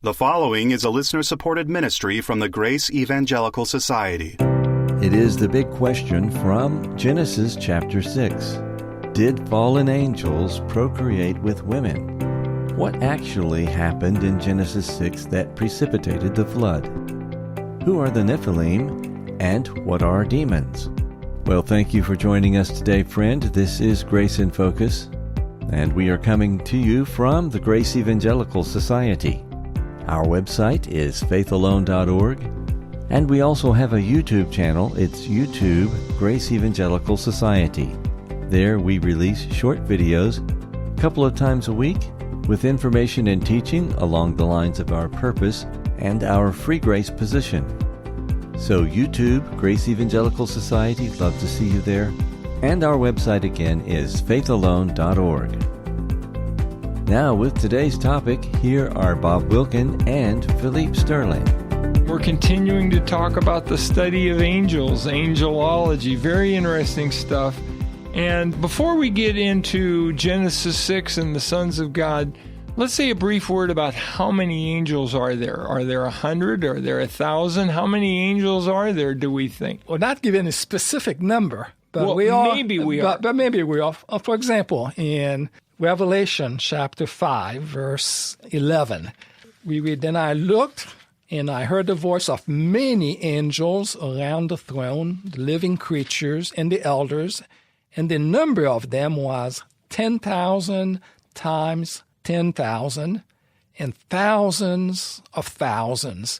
The following is a listener-supported ministry from the Grace Evangelical Society. It is the big question from Genesis chapter 6. Did fallen angels procreate with women? What actually happened in Genesis 6 that precipitated the flood? Who are the Nephilim, and what are demons? Well, thank you for joining us today, friend. This is Grace in Focus, and we are coming to you from the Grace Evangelical Society. Our website is faithalone.org, and we also have a YouTube channel. It's YouTube Grace Evangelical Society. There we release short videos a couple of times a week with information and teaching along the lines of our purpose and our free grace position. So YouTube Grace Evangelical Society, love to see you there. And our website again is faithalone.org. Now, with today's topic, here are Bob Wilkin and Phillipe Sterling. We're continuing to talk about the study of angels, angelology, very interesting stuff. And before we get into Genesis 6 and the sons of God, let's say a brief word about how many angels are there. Are there 100? Are there 1,000? How many angels are there, do we think? We're not given a specific number, but maybe we are. But maybe we are. For example, in Revelation chapter 5, verse 11, we read, "Then I looked, and I heard the voice of many angels around the throne, the living creatures and the elders, and the number of them was 10,000 times 10,000, and thousands of thousands."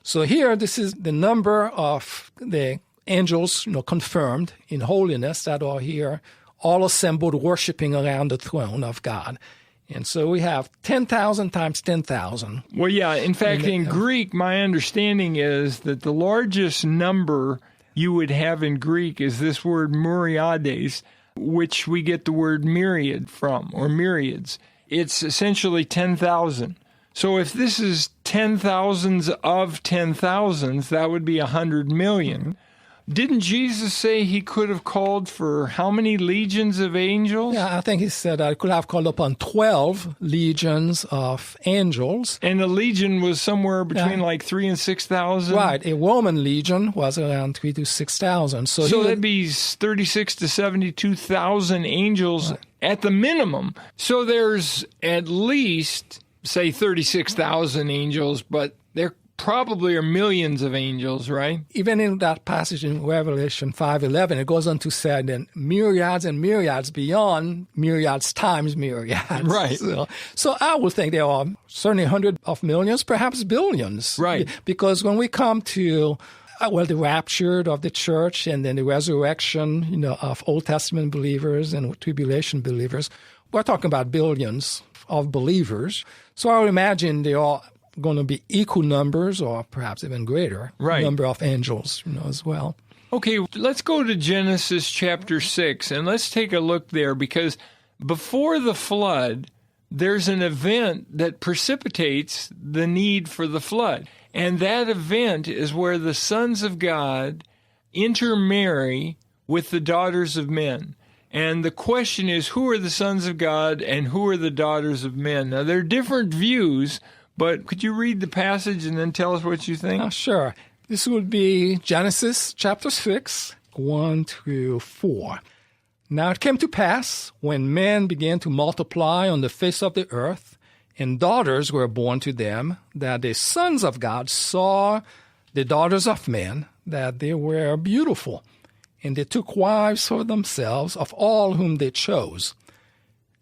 So here, this is the number of the angels, confirmed in holiness that are here, all assembled worshiping around the throne of God. And so we have 10,000 times 10,000. Well, yeah. In fact, in Greek, my understanding is that the largest number you would have in Greek is this word myriades, which we get the word myriad from, or myriads. It's essentially 10,000. So if this is 10,000s of 10,000s, that would be 100 million. Didn't Jesus say he could have called for how many legions of angels? Yeah, I think he said I could have called upon 12 legions of angels. And a legion was somewhere between like 3,000 and 6,000? Right. A Roman legion was around 3,000 to 6,000. So that'd be 36,000 to 72,000 angels at the minimum. So there's at least, say, 36,000 angels, but there probably are millions of angels, right? Even in that passage in Revelation 5:11, it goes on to say then myriads and myriads beyond myriads times myriads. Right. So I would think there are certainly hundreds of millions, perhaps billions. Right. Because when we come to the rapture of the church and then the resurrection, of Old Testament believers and tribulation believers, we're talking about billions of believers. So I would imagine they are going to be equal numbers or perhaps even greater number of angels, as well. Okay, let's go to Genesis chapter 6, and let's take a look there, because before the flood, there's an event that precipitates the need for the flood. And that event is where the sons of God intermarry with the daughters of men. And the question is, who are the sons of God and who are the daughters of men? Now, there are different views, but could you read the passage and then tell us what you think? Sure. This would be Genesis chapter 6, 1 through 4. "Now it came to pass, when men began to multiply on the face of the earth, and daughters were born to them, that the sons of God saw the daughters of men, that they were beautiful, and they took wives for themselves of all whom they chose.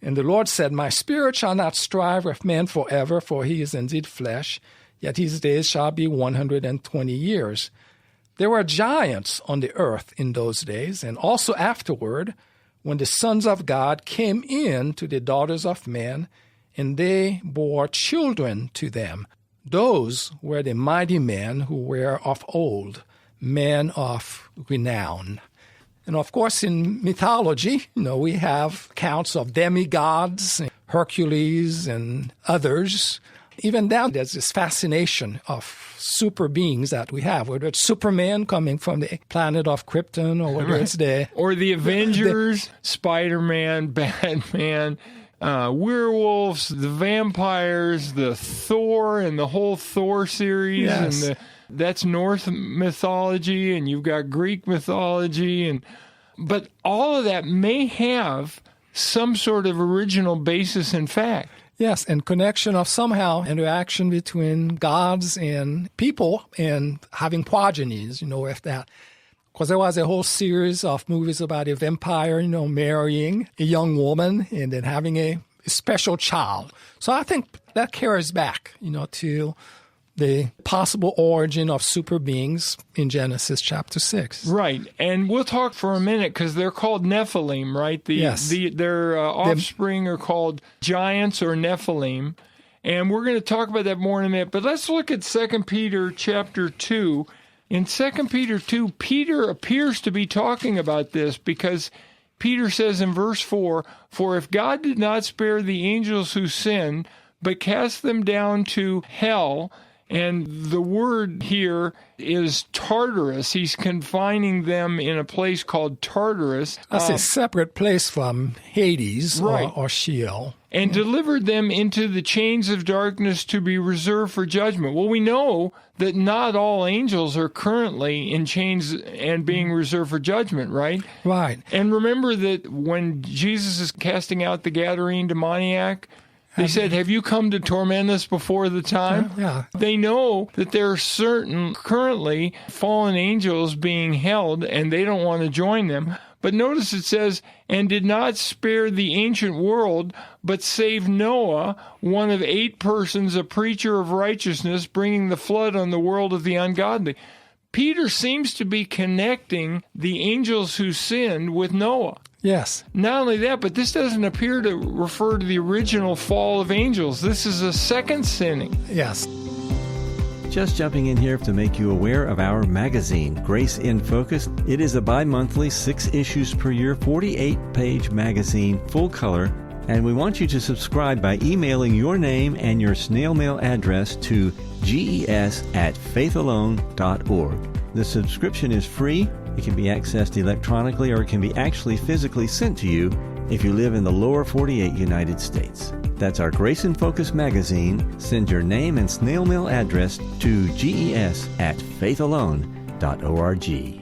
And the Lord said, My spirit shall not strive with man forever, for he is indeed flesh, yet his days shall be 120 years. There were giants on the earth in those days, and also afterward, when the sons of God came in to the daughters of men, and they bore children to them. Those were the mighty men who were of old, men of renown." And of course, in mythology, we have accounts of demigods, Hercules and others. Even now, there's this fascination of super beings that we have, whether it's Superman coming from the planet of Krypton, or whether it's or the Avengers, Spider-Man, Batman, werewolves, the vampires, the Thor, and the whole Thor series, Yes. and that's Norse mythology, and you've got Greek mythology, but all of that may have some sort of original basis in fact. Yes, and connection of somehow interaction between gods and people and having progenies, with that. Because there was a whole series of movies about a vampire, marrying a young woman and then having a special child. So I think that carries back, to the possible origin of super beings in Genesis chapter 6. Right. And we'll talk for a minute because they're called Nephilim, right? Yes. Their offspring are called giants or Nephilim. And we're going to talk about that more in a minute. But let's look at 2 Peter chapter 2. In 2 Peter 2, Peter appears to be talking about this because Peter says in verse 4, "For if God did not spare the angels who sinned, but cast them down to hell," and the word here is Tartarus. He's confining them in a place called Tartarus. That's a separate place from Hades, right, or Sheol. And delivered them into the chains of darkness to be reserved for judgment. Well, we know that not all angels are currently in chains and being reserved for judgment, right? Right. And remember that when Jesus is casting out the Gadarene demoniac, they said, "Have you come to torment us before the time?" Yeah. They know that there are certain currently fallen angels being held, and they don't want to join them. But notice it says, "And did not spare the ancient world, but saved Noah, one of 8 persons, a preacher of righteousness, bringing the flood on the world of the ungodly." Peter seems to be connecting the angels who sinned with Noah. Yes. Not only that, but this doesn't appear to refer to the original fall of angels. This is a second sinning. Yes. Just jumping in here to make you aware of our magazine, Grace in Focus. It is a bi-monthly, 6 issues per year, 48-page magazine, full color, and we want you to subscribe by emailing your name and your snail mail address to ges@faithalone.org. The subscription is free. It can be accessed electronically or it can be actually physically sent to you if you live in the lower 48 United States. That's our Grace in Focus magazine. Send your name and snail mail address to ges@faithalone.org.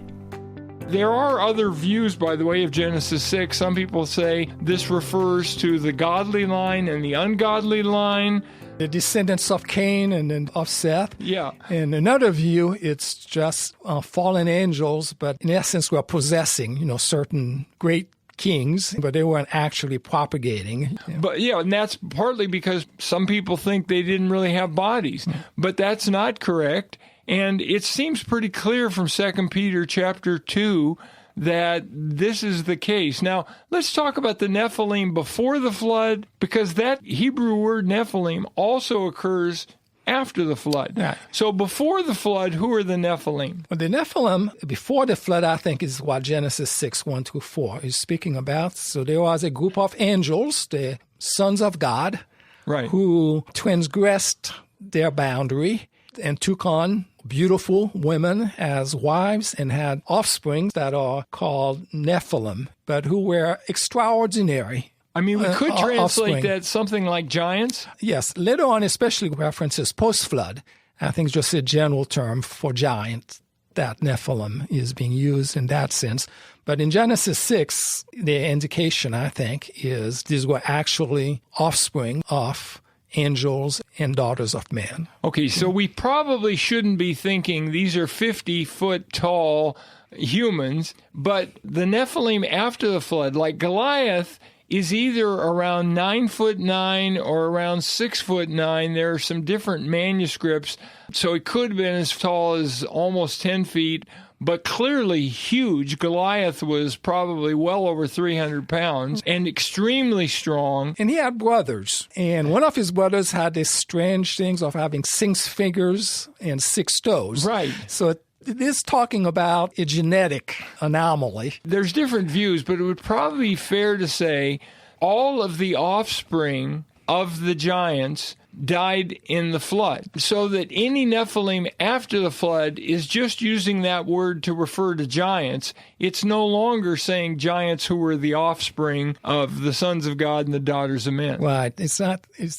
There are other views, by the way, of Genesis 6. Some people say this refers to the godly line and the ungodly line. The descendants of Cain and then of Seth. Yeah. In another view, it's just fallen angels, but in essence, we're possessing, certain great kings, but they weren't actually propagating. But yeah, and that's partly because some people think they didn't really have bodies, but that's not correct. And it seems pretty clear from 2 Peter chapter 2 that this is the case. Now, let's talk about the Nephilim before the flood, because that Hebrew word Nephilim also occurs after the flood. Right. So before the flood, who are the Nephilim? Well, the Nephilim, before the flood, I think, is what Genesis 6, 1-4 is speaking about. So there was a group of angels, the sons of God, Right. who transgressed their boundary and took on beautiful women as wives and had offspring that are called Nephilim, but who were extraordinary. I mean, we could translate offspring. that something like giants. Yes, later on, especially references post-flood. I think it's just a general term for giant, that Nephilim is being used in that sense. But in Genesis 6, the indication, I think, is these were actually offspring of angels and daughters of men. Okay, so we probably shouldn't be thinking these are 50-foot tall humans, but the Nephilim after the flood, like Goliath, is either around 9'9" or around 6'9". There are some different manuscripts, so it could have been as tall as almost 10 feet, but clearly huge. Goliath was probably well over 300 pounds and extremely strong. And he had brothers, and one of his brothers had these strange things of having 6 fingers and 6 toes. Right. So it is talking about a genetic anomaly. There's different views, but it would probably be fair to say all of the offspring of the giants died in the flood. So that any Nephilim after the flood is just using that word to refer to giants. It's no longer saying giants who were the offspring of the sons of God and the daughters of men. Right. It's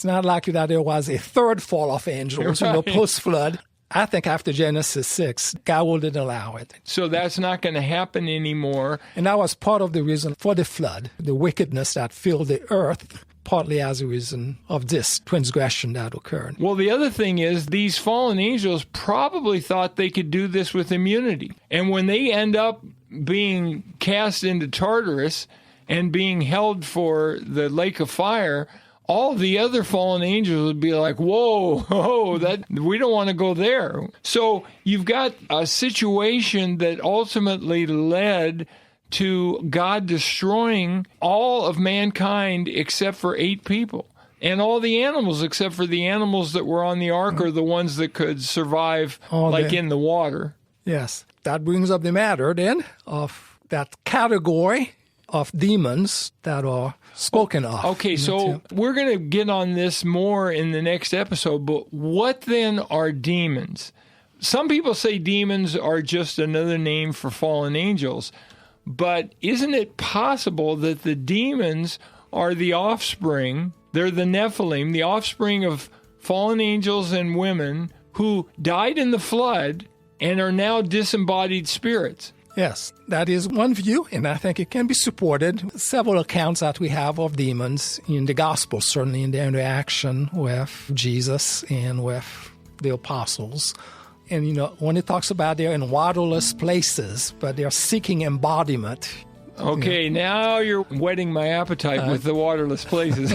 not like that there was a third fall of angels, Right. post-flood. I think after Genesis 6, God wouldn't allow it. So that's not going to happen anymore. And that was part of the reason for the flood, the wickedness that filled the earth, partly as a reason of this transgression that occurred. Well, the other thing is these fallen angels probably thought they could do this with immunity. And when they end up being cast into Tartarus and being held for the lake of fire, all the other fallen angels would be like, whoa, that we don't want to go there. So you've got a situation that ultimately led to God destroying all of mankind except for 8 people. And all the animals except for the animals that were on the ark are the ones that could survive in the water. Yes. That brings up the matter then of that category of demons that are spoken of. Okay, so we're going to get on this more in the next episode, but what then are demons? Some people say demons are just another name for fallen angels, but isn't it possible that the demons are the offspring, they're the Nephilim, the offspring of fallen angels and women who died in the flood and are now disembodied spirits? Yes, that is one view, and I think it can be supported. Several accounts that we have of demons in the Gospel, certainly in their interaction with Jesus and with the apostles. And, when it talks about they're in waterless places, but they're seeking embodiment. Okay, now you're whetting my appetite with the waterless places.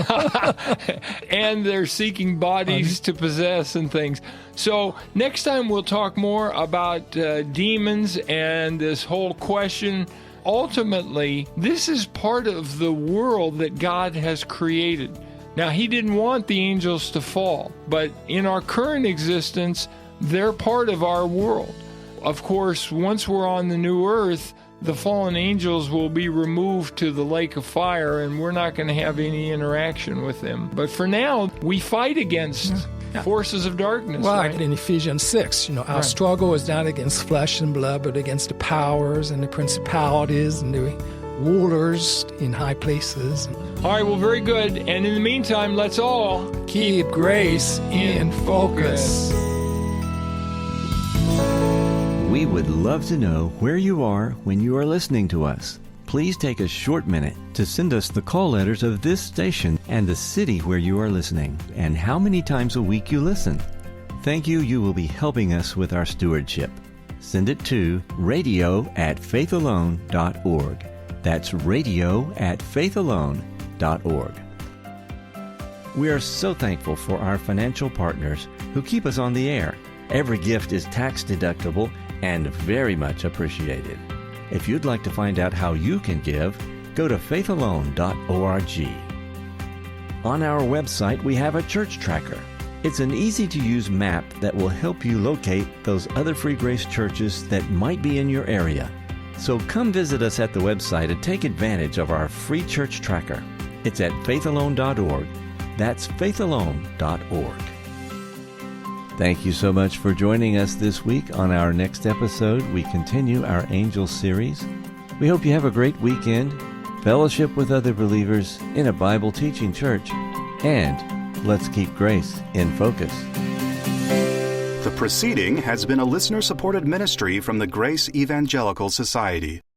And they're seeking bodies to possess and things. So next time we'll talk more about demons and this whole question. Ultimately, this is part of the world that God has created. Now, He didn't want the angels to fall, but in our current existence, they're part of our world. Of course, once we're on the new earth, the fallen angels will be removed to the lake of fire, and we're not going to have any interaction with them. But for now, we fight against forces of darkness. Right. In Ephesians 6, our struggle is not against flesh and blood, but against the powers and the principalities and the rulers in high places. All right, well, very good. And in the meantime, let's all keep grace in focus. We would love to know where you are when you are listening to us. Please take a short minute to send us the call letters of this station and the city where you are listening and how many times a week you listen. Thank you. You will be helping us with our stewardship. Send it to radio@faithalone.org. That's radio@faithalone.org. We are so thankful for our financial partners who keep us on the air. Every gift is tax deductible and very much appreciated. If you'd like to find out how you can give, go to faithalone.org. On our website, we have a church tracker. It's an easy-to-use map that will help you locate those other Free Grace churches that might be in your area. So come visit us at the website and take advantage of our free church tracker. It's at faithalone.org. That's faithalone.org. Thank you so much for joining us this week. On our next episode, we continue our Angel series. We hope you have a great weekend, fellowship with other believers in a Bible teaching church, and let's keep grace in focus. The proceeding has been a listener-supported ministry from the Grace Evangelical Society.